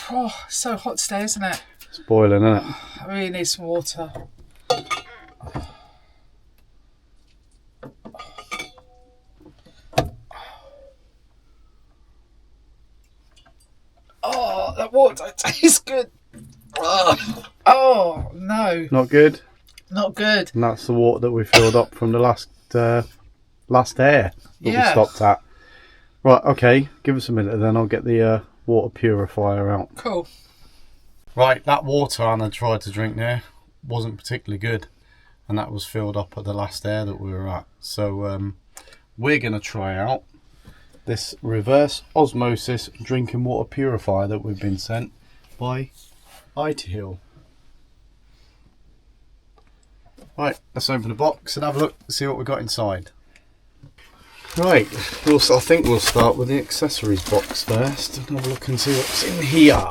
Oh, so hot today, isn't it? It's boiling, isn't it? I really need some water. Oh, that water tastes good. Oh, no. Not good? Not good. And that's the water that we filled up from the last air that we stopped at. Right, okay, give us a minute and then I'll get the water purifier out. Cool. Right, that water Anna tried to drink there wasn't particularly good, and that was filled up at the last air that we were at. So we're going to try out this reverse osmosis drinking water purifier that we've been sent by ITEHIL. Right, let's open the box and have a look and see what we've got inside. Right, I think we'll start with the accessories box first and have a look and see what's in here.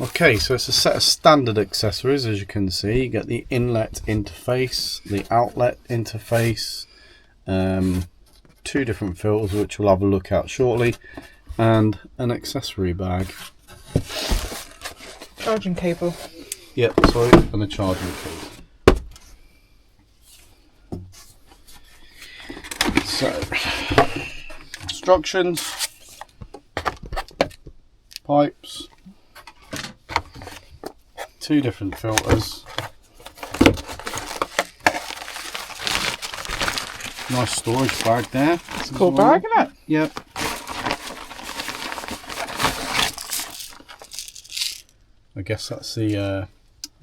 Okay, so it's a set of standard accessories, as you can see. You get the inlet interface, the outlet interface, 2 different filters which we'll have a look at shortly, and an accessory bag. Charging cable. Yep, sorry, and a charging cable. So, instructions, pipes, 2 different filters, nice storage bag there. It's a cool bag, isn't it? Yep. I guess that's the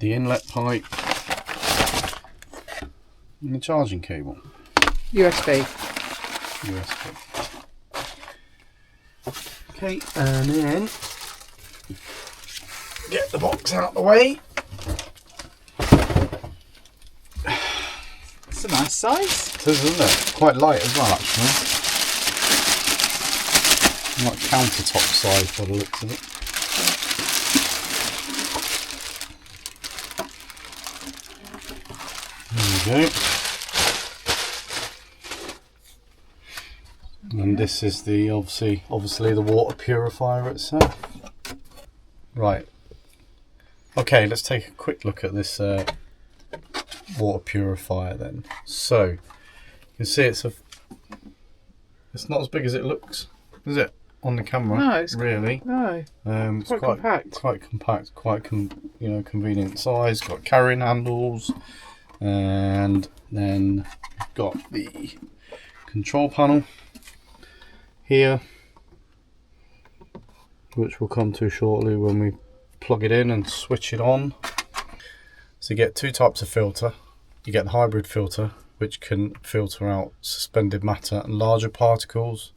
inlet pipe and the charging cable. USB. Okay, and then get the box out of the way. It's a nice size. It is, isn't it? Quite light as well, actually. Like countertop size by the looks of it. There we go. And this is the obviously the water purifier itself. Right. Okay, let's take a quick look at this water purifier then. So you can see it's not as big as it looks, is it, on the camera? No, it's really. No. It's quite compact. Quite compact. Quite convenient size. Got carrying handles, and then got the control panel here, which we'll come to shortly when we plug it in and switch it on. So you get 2 types of filter. You get the hybrid filter, which can filter out suspended matter and larger particles,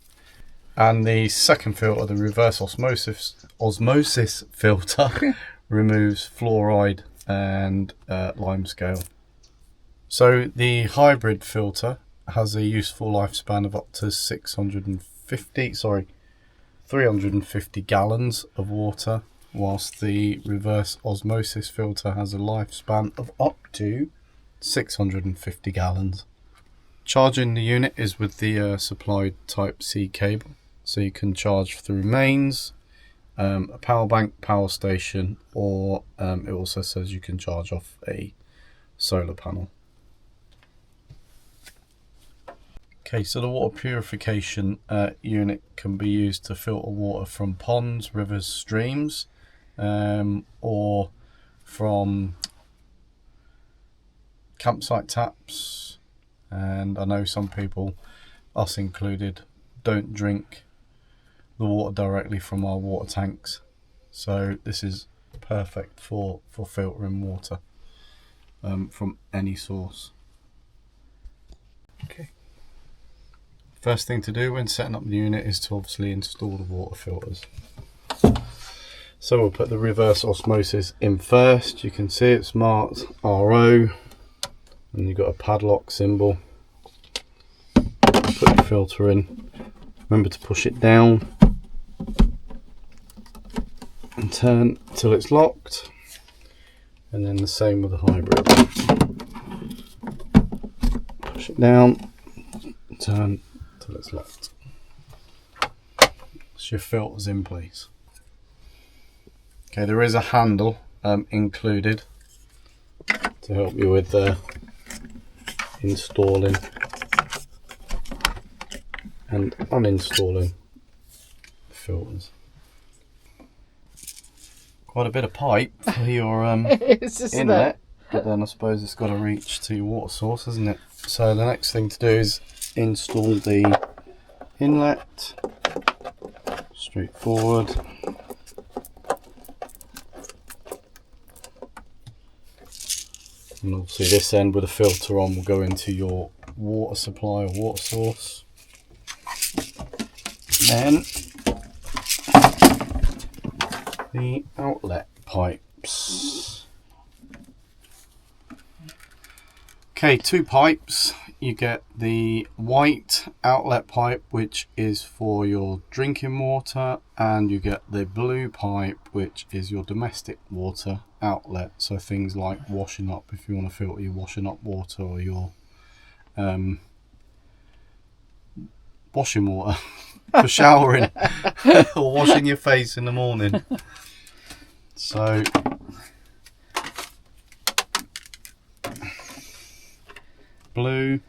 and the second filter, the reverse osmosis filter, removes fluoride and limescale. So the hybrid filter has a useful lifespan of up to 350 gallons of water, whilst the reverse osmosis filter has a lifespan of up to 650 gallons. Charging the unit is with the supplied Type-C cable, so you can charge through mains, a power bank, power station, or it also says you can charge off a solar panel. Okay, so the water purification unit can be used to filter water from ponds, rivers, streams, or from campsite taps. And I know some people, us included, don't drink the water directly from our water tanks. So this is perfect for filtering water from any source. Okay. First thing to do when setting up the unit is to obviously install the water filters. So we'll put the reverse osmosis in first. You can see it's marked RO, and you've got a padlock symbol. Put the filter in. Remember to push it down and turn till it's locked, and then the same with the hybrid. Push it down, turn till it's locked. So your filter's in place. Okay, there is a handle included to help you with installing and uninstalling the filters. Quite a bit of pipe for your inlet, but then I suppose it's got to reach to your water source, hasn't it? So the next thing to do is install the inlet. Straightforward. And obviously this end with a filter on will go into your water supply or water source. Then the outlet pipes. Okay, 2 pipes. You get the white outlet pipe, which is for your drinking water, and you get the blue pipe, which is your domestic water outlet. So things like washing up, if you want to filter your washing up water, or your washing water for showering or washing your face in the morning. So blue,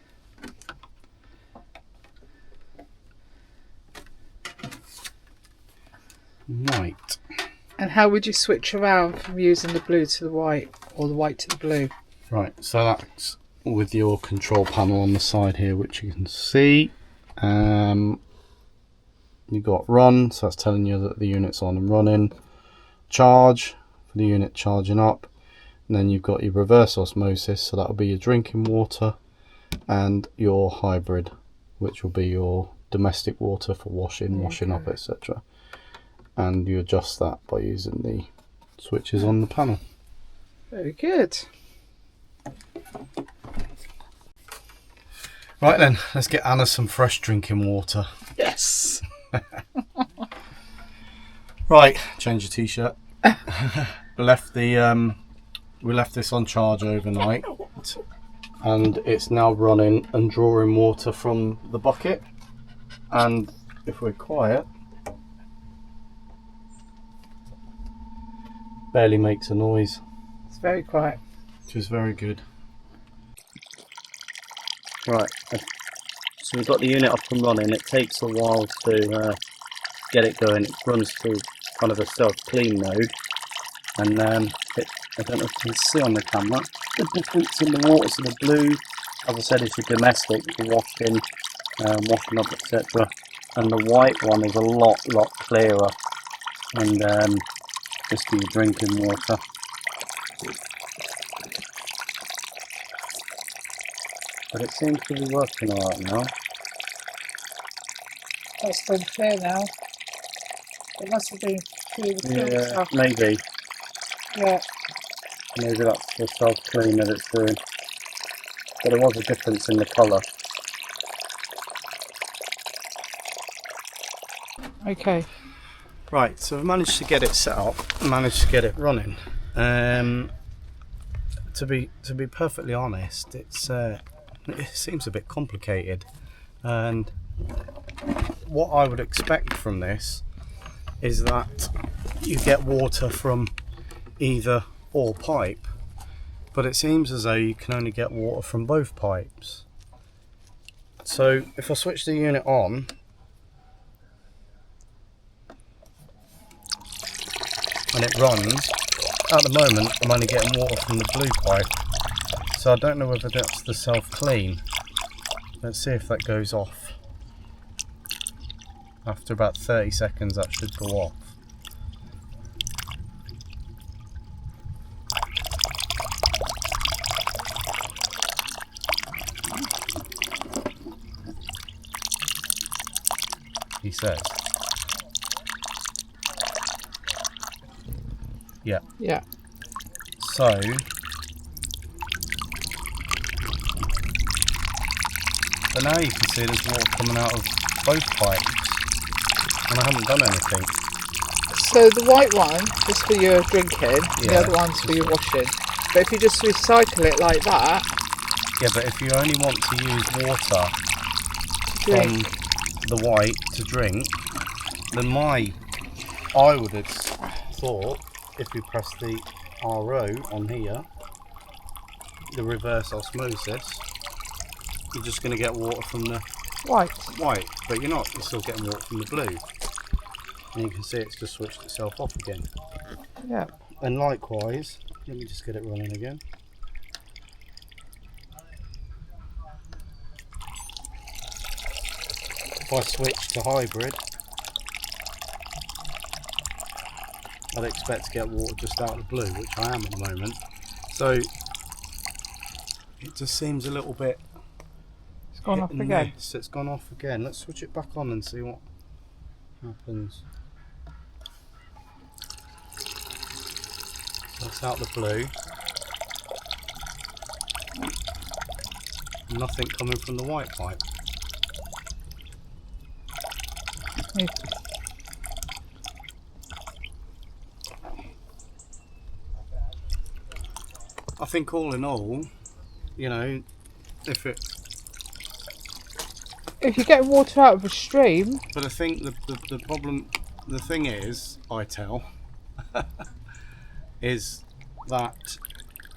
white. And how would you switch around from using the blue to the white or the white to the blue? Right, so that's with your control panel on the side here, which you can see. You've got run, so that's telling you that the unit's on and running. Charge, for the unit charging up. And then you've got your reverse osmosis, so that'll be your drinking water, and your hybrid, which will be your domestic water for washing, washing up, etc. And you adjust that by using the switches on the panel. Very good. Right then, let's get Anna some fresh drinking water. Yes. Right, change your t-shirt. We left this on charge overnight, and it's now running and drawing water from the bucket. And if we're quiet, barely makes a noise. It's very quiet. Which is very good. Right, so we've got the unit up and running. It takes a while to get it going. It runs through kind of a self-clean mode, and I don't know if you can see on the camera the difference in the water. So the blue, as I said, is your domestic, for washing, washing up, etc. And the white one is a lot clearer, and just for your drinking water. But it seems to be working alright now. That's done clear now. It must have been through the filter stuff. Maybe. Yeah. Maybe that's the self-clean that it's doing. But there was a difference in the colour. Okay. Right, so I've managed to get it set up, managed to get it running. To be perfectly honest, it seems a bit complicated, and what I would expect from this is that you get water from either or pipe, but it seems as though you can only get water from both pipes. So if I switch the unit on, and it runs, at the moment I'm only getting water from the blue pipe, so I don't know whether that's the self-clean. Let's see if that goes off. After about 30 seconds that should go off. He says. Yeah. Yeah. So but now you can see there's water coming out of both pipes, and I haven't done anything. So the white one is for your drinking, the Yeah. other one's for your washing. But if you just recycle it like that, Yeah, but if you only want to use water drink. from the white to drink, then I would have thought if we press the RO on here, the reverse osmosis, you're just going to get water from the White. but you're not. You're still getting water from the blue. And you can see it's just switched itself off again. Yeah. And likewise, let me just get it running again. If I switch to hybrid, I'd expect to get water just out of the blue, which I am at the moment. So it just seems a little bit. It's gone off again. So it's gone off again. Let's switch it back on and see what happens. So it's out the blue. Nothing coming from the white pipe. I think all in all, you know, if you're getting water out of a stream. But I think the problem, the thing is, ITEHIL, is that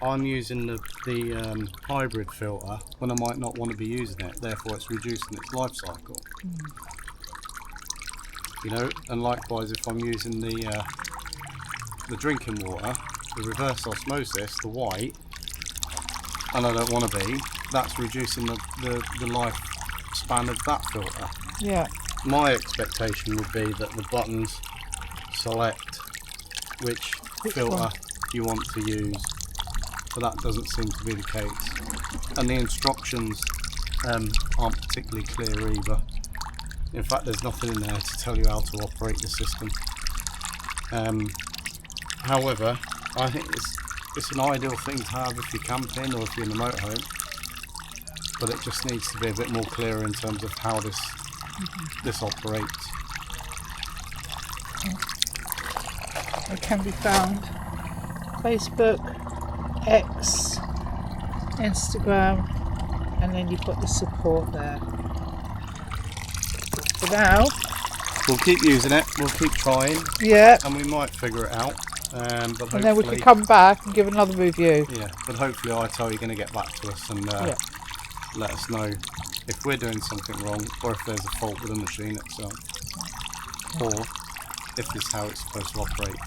I'm using the hybrid filter when I might not want to be using it, therefore it's reducing its life cycle. You know, and likewise if I'm using the drinking water, the reverse osmosis, the white, and I don't want to be, that's reducing the lifespan of that filter. Yeah. My expectation would be that the buttons select which filter one? you want to use, but that doesn't seem to be the case. And the instructions aren't particularly clear either. In fact, there's nothing in there to tell you how to operate the system. However, I think it's an ideal thing to have if you're camping or if you're in a motorhome, but it just needs to be a bit more clear in terms of how this operates. It can be found Facebook, X, Instagram, and then you've got the support there. For now, we'll keep using it, we'll keep trying, yeah, and we might figure it out. But and then we can come back and give another review. Yeah, but hopefully ITEHIL are going to get back to us and let us know if we're doing something wrong or if there's a fault with the machine itself, or if this is how it's supposed to operate.